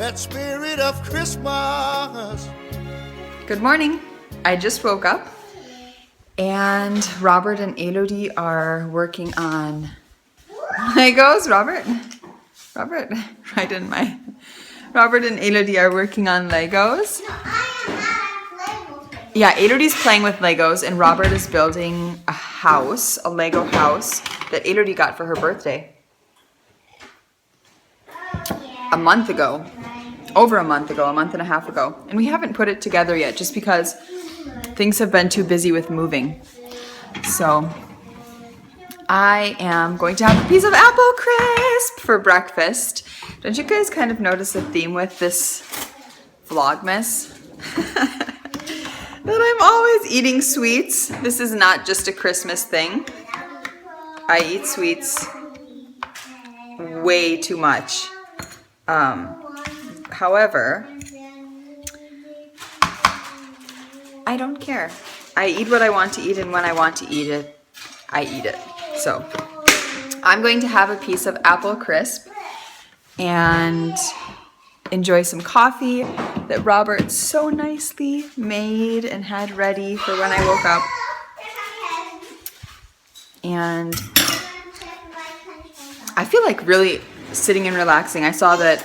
that spirit of Christmas. Good morning. I just woke up and Robert and Elodie are working on Legos. Robert, right in my. Robert and Elodie are working on Legos. Yeah, Elodie's playing with Legos and Robert is building a house, a Lego house that Elodie got for her birthday. A month ago. Over a month ago, a month and a half ago. And we haven't put it together yet just because things have been too busy with moving. So I am going to have a piece of apple crisp for breakfast. Don't you guys kind of notice a theme with this Vlogmas? That I'm always eating sweets. This is not just a Christmas thing. I eat sweets way too much. However, I don't care. I eat what I want to eat, and when I want to eat it, I eat it. So I'm going to have a piece of apple crisp and enjoy some coffee that Robert so nicely made and had ready for when I woke up. And I feel like really sitting and relaxing. I saw that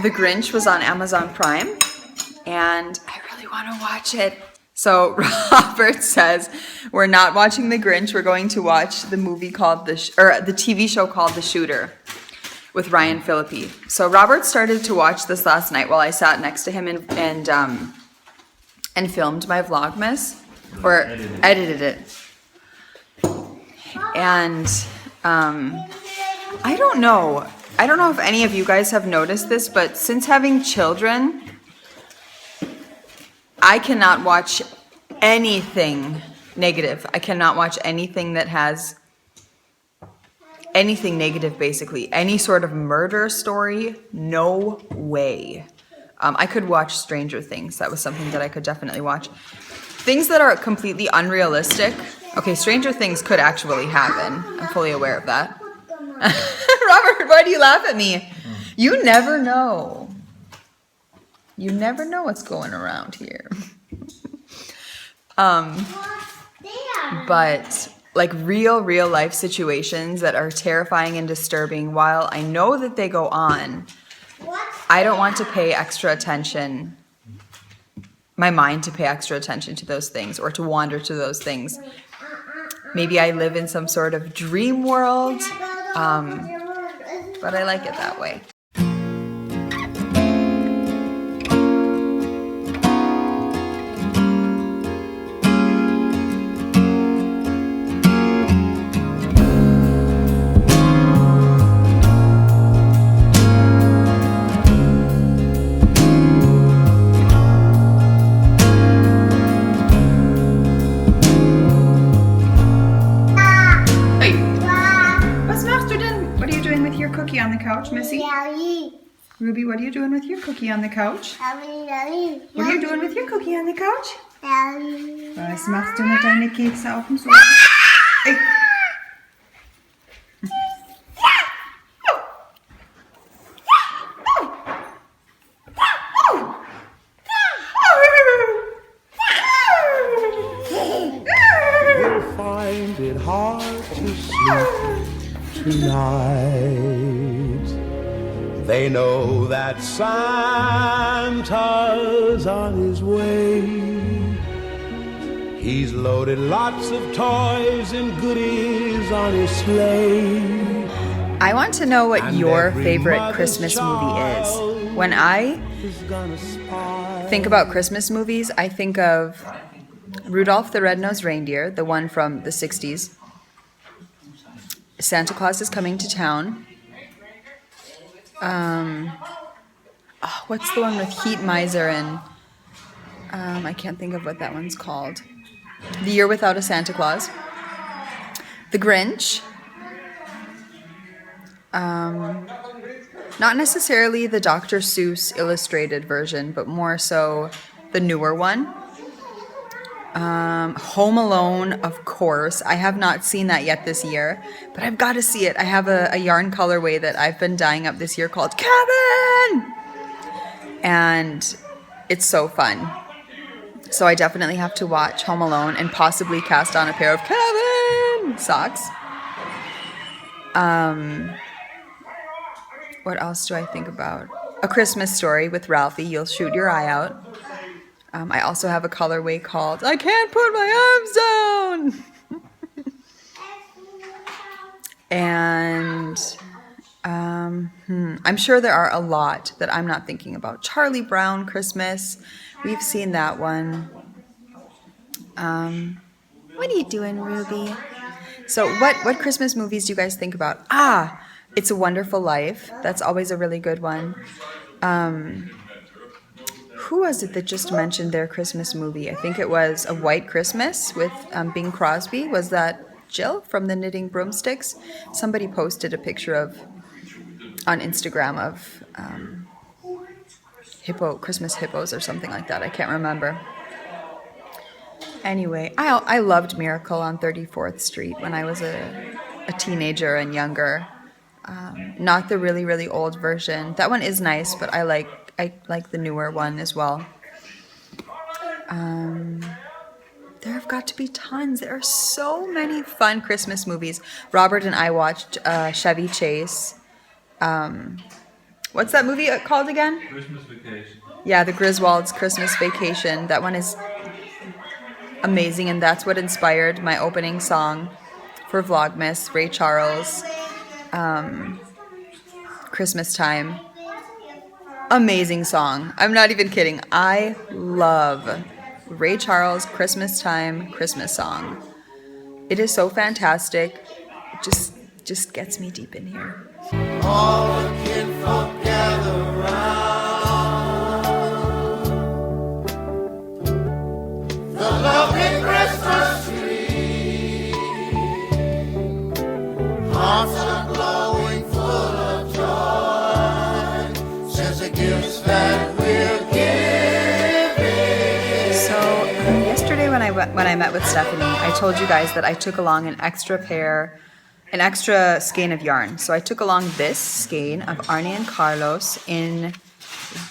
The Grinch was on Amazon Prime and I really want to watch it. So Robert says we're not watching The Grinch. We're going to watch the movie called the TV show called The Shooter with Ryan Phillippe. So Robert started to watch this last night while I sat next to him and filmed my Vlogmas or edited it. And I don't know if any of you guys have noticed this, but since having children, I cannot watch anything negative. I cannot watch anything that has anything negative, basically. Any sort of murder story, no way. I could watch Stranger Things. That was something that I could definitely watch. Things that are completely unrealistic. Okay, Stranger Things could actually happen. I'm fully aware of that. Robert, why do you laugh at me? You never know. You never know what's going around here. But like real life situations that are terrifying and disturbing, while I know that they go on, I don't want to pay extra attention, my mind to pay extra attention to those things or to wander to those things. Maybe I live in some sort of dream world, but I like it that way. On the couch, Missy? Ruby, what are you doing with your cookie on the couch? What are you doing with your cookie on the couch? Was machst du mit deinen Kekse auf dem Sofa? Hey. You'll find it hard to sleep tonight. They know that Santa's on his way. He's loaded lots of toys and goodies on his sleigh. I want to know what your favorite Christmas movie is. When I think about Christmas movies, I think of Rudolph the Red-Nosed Reindeer, the one from the 60s. Santa Claus is Coming to Town. What's the one with Heat Miser and I can't think of what that one's called. The Year Without a Santa Claus. The Grinch. Not necessarily the Dr. Seuss illustrated version, but more so the newer one. Home Alone, of course. I have not seen that yet this year, but I've got to see it. I have a yarn colorway that I've been dyeing up this year called Kevin! and it's so fun. So I definitely have to watch Home Alone and possibly cast on a pair of Kevin socks. What else do I think about? A Christmas Story with Ralphie. You'll shoot your eye out. I also have a colorway called I Can't Put My Arms Down. And I'm sure there are a lot that I'm not thinking about. Charlie Brown Christmas. We've seen that one. What are you doing, Ruby? So what Christmas movies do you guys think about? It's a Wonderful Life. That's always a really good one. Who was it that just mentioned their Christmas movie? I think it was A White Christmas with Bing Crosby. Was that Jill from the Knitting Broomsticks? Somebody posted a picture on Instagram of Christmas hippos or something like that. I can't remember. Anyway, I loved Miracle on 34th Street when I was a teenager and younger. Not the really, really old version. That one is nice, but I like the newer one as well. There have got to be tons. There are so many fun Christmas movies. Robert and I watched Chevy Chase. What's that movie called again? Christmas Vacation. Yeah, the Griswolds Christmas Vacation. That one is amazing, and that's what inspired my opening song for Vlogmas, Ray Charles, Christmas Time. Amazing song. I'm not even kidding. I love Ray Charles Christmas Time Christmas song. It is so fantastic. It just gets me deep in here. All the kinfolk gather round the lovely Christmas tree. Hearts are glowing full of joy since the gifts that we're giving. So yesterday when I met with Stephanie, I told you guys that I took along an extra skein of yarn. So I took along this skein of Arne and Carlos in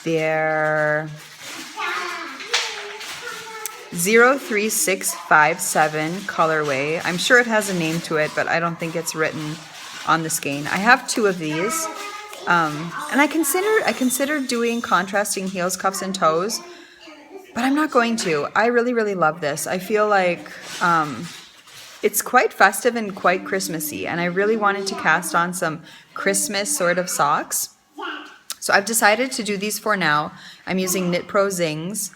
their 03657 colorway. I'm sure it has a name to it, but I don't think it's written on the skein. I have two of these, and I considered doing contrasting heels, cuffs, and toes, but I'm not going to. I really, really love this. I feel like it's quite festive and quite Christmassy, and I really wanted to cast on some Christmas sort of socks. So I've decided to do these for now. I'm using Knit Pro Zings,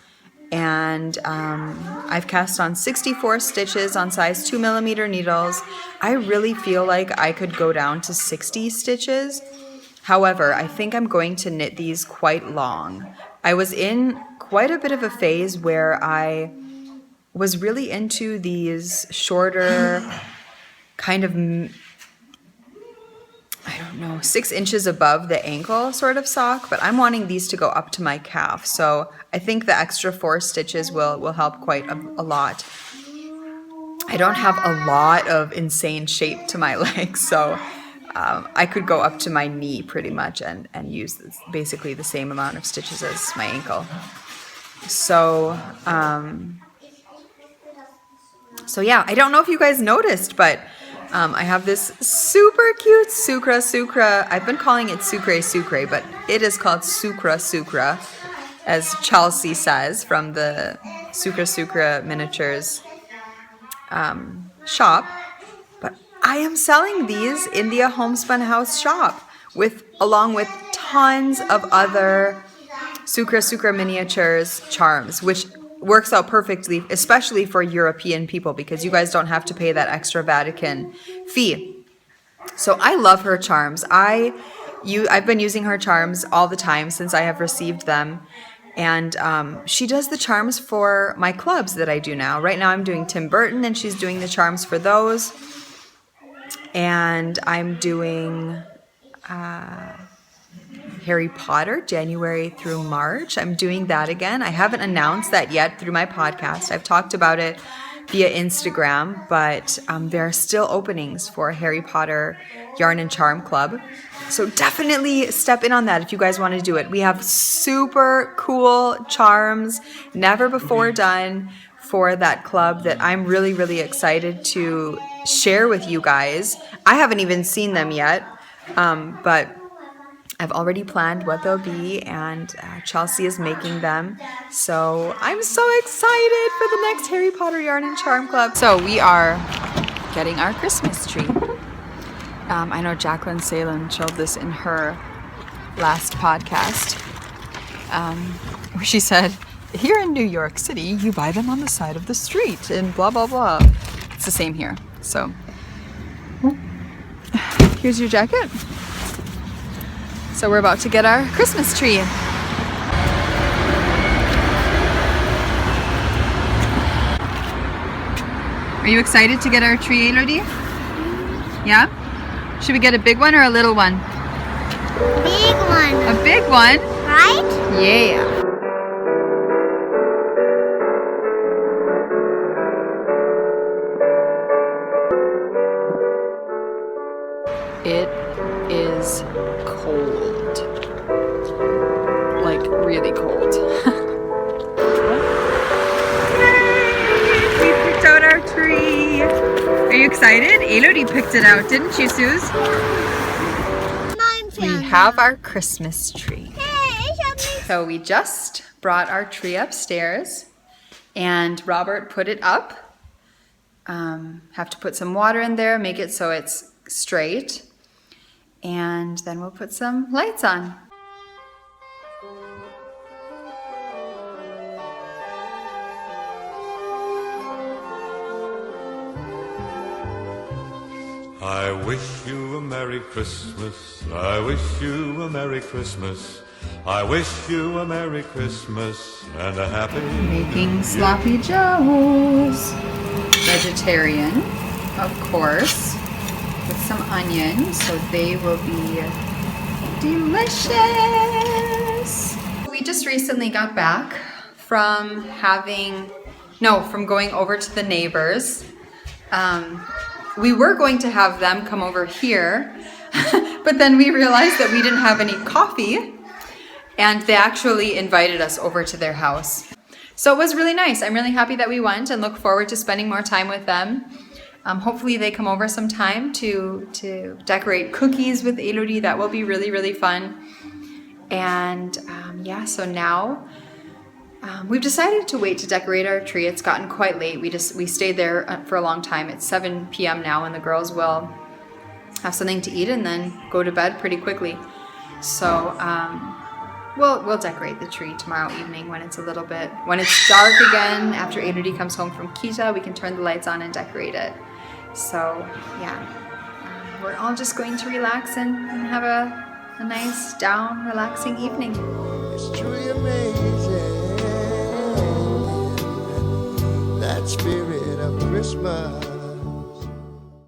and I've cast on 64 stitches on size 2mm needles. I really feel like I could go down to 60 stitches. However, I think I'm going to knit these quite long. I was in quite a bit of a phase where I was really into these shorter, kind of, 6 inches above the ankle sort of sock, but I'm wanting these to go up to my calf. So I think the extra 4 stitches will help quite a lot. I don't have a lot of insane shape to my legs, so I could go up to my knee pretty much and use basically the same amount of stitches as my ankle. So yeah, I don't know if you guys noticed, but I have this super cute Sucra. I've been calling it Sucre, but it is called Sucra, as Chelsea says from the Sucra Miniatures shop. But I am selling these in the Homespun House shop along with tons of other Sucra Miniatures charms, which works out perfectly, especially for European people, because you guys don't have to pay that extra Vatican fee. So I love her charms. I've been using her charms all the time since I have received them. And she does the charms for my clubs that I do now. Right now I'm doing Tim Burton, and she's doing the charms for those. And I'm doing Harry Potter, January through March. I'm doing that again. I haven't announced that yet through my podcast. I've talked about it via Instagram, but there are still openings for Harry Potter Yarn and Charm Club. So definitely step in on that if you guys want to do it. We have super cool charms, never before done for that club that I'm really, really excited to share with you guys. I haven't even seen them yet, but I've already planned what they'll be, and Chelsea is making them. So I'm so excited for the next Harry Potter Yarn and Charm Club. So we are getting our Christmas tree. I know Jacqueline Salem showed this in her last podcast, where she said, here in New York City, you buy them on the side of the street and blah, blah, blah. It's the same here. So here's your jacket. So we're about to get our Christmas tree. Are you excited to get our tree, Elodie? Yeah? Should we get a big one or a little one? Big one. A big one? Right? Yeah. It is cold. Like really cold. Yay! We picked out our tree. Are you excited? Elodie picked it out, didn't you, Suze? We have our Christmas tree. So we just brought our tree upstairs and Robert put it up. Have to put some water in there, make it so it's straight. And then we'll put some lights on. I wish you a Merry Christmas. I wish you a Merry Christmas. I wish you a Merry Christmas and a Happy Making sloppy joes. Vegetarian, of course, with some onion, so they will be delicious. We just recently got back from from going over to the neighbors. We were going to have them come over here, but then we realized that we didn't have any coffee, and they actually invited us over to their house. So it was really nice. I'm really happy that we went and look forward to spending more time with them. Hopefully they come over sometime to decorate cookies with Elodie. That will be really, really fun. And yeah, so now we've decided to wait to decorate our tree. It's gotten quite late. We stayed there for a long time. It's 7 p.m. now, and the girls will have something to eat and then go to bed pretty quickly. So we'll decorate the tree tomorrow evening when it's dark again. After Elodie comes home from Kita, we can turn the lights on and decorate it. So yeah, we're all just going to relax and have a nice down, relaxing evening. It's truly amazing, that spirit of Christmas.